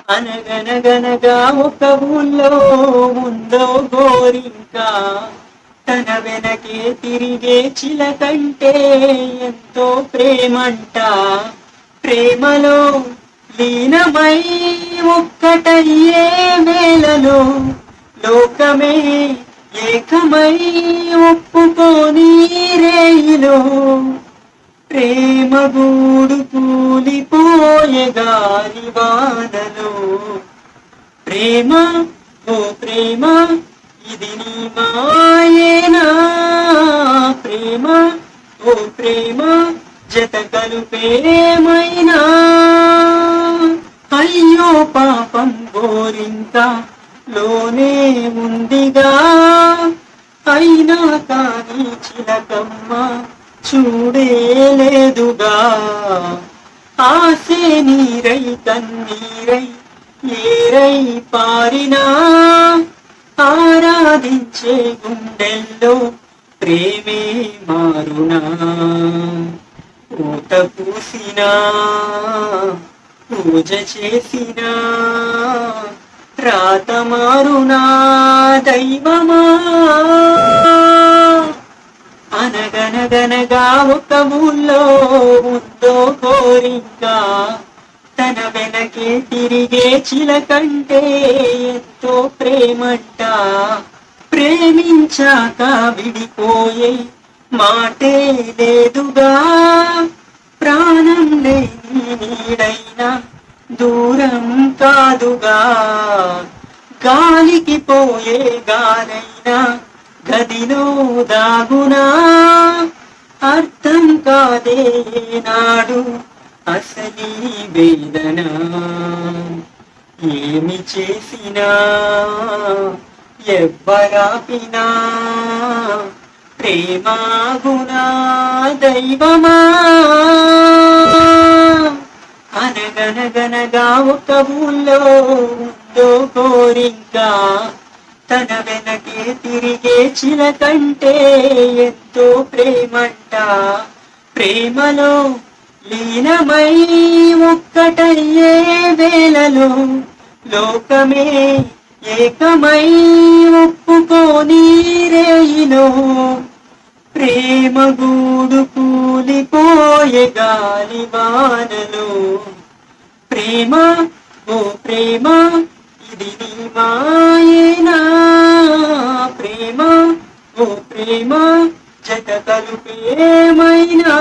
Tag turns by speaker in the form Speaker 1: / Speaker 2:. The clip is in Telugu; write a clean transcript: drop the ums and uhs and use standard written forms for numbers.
Speaker 1: అనగనగనగా ఒక ఊళ్ళో ఉందో గోరింక, తన వెనకే తిరిగే చిలకంటే ఎంతో ప్రేమంట. ప్రేమలో లీనమై ఒక్కటయ్యే వేళలో లోకమే ఏకమై ఒప్పుకోని రేయిలో ప్రేమ గూడు కూలిపోయే గాలి వానలో. ప్రేమ ఓ ప్రేమ ఇది నీ మాయేనా, ప్రేమ ఓ ప్రేమ జత కలుపేమైనా. అయ్యో పాపం గోరింక లోనే ఉందిగా, అయినా కానీ చిలకమ్మ చూడేలేదుగా. ఆసే నీరై కన్నీరై ఏరై పారినా, ఆరాధించే గుండెల్లో ప్రేమే మారునా. పూత పూసినా పూజ చేసినా రాత మారునా దైవమా. అనగనగనగా ఒక ఊళ్ళో ఉందో గోరింక, తన వెనకే తిరిగే చిలకంటే ఎంతో ప్రేమంట. ప్రేమించాక విడిపోయే మాటే లేదుగా, ప్రాణం లేని నీడైనా దూరం కాదుగా. గాలికి పోయే గాలైనా గదిలో దాగునా, అర్థం కాదే నాడు అసలీ వేదన. ఏమి చేసినా ఎవ్వరాపినా ప్రేమాగునా దైవమా. అనగనగనగా ఒక ఊళ్ళో ఉందో గోరింక, తన వెనకే తిరిగే చిలకంటే ఎంతో ప్రేమంట. ప్రేమలో లీనమై ఒక్కటయ్యే వేళలో లోకమే ఏకమై ఒప్పుకోని రేయిలో ప్రేమ గూడు కూలిపోయే గాలి వానలో. ప్రేమ ఓ ప్రేమ ఇది నీ మాయేనా, ప్రేమ ఓ ప్రేమ జత కలుపేమైనా.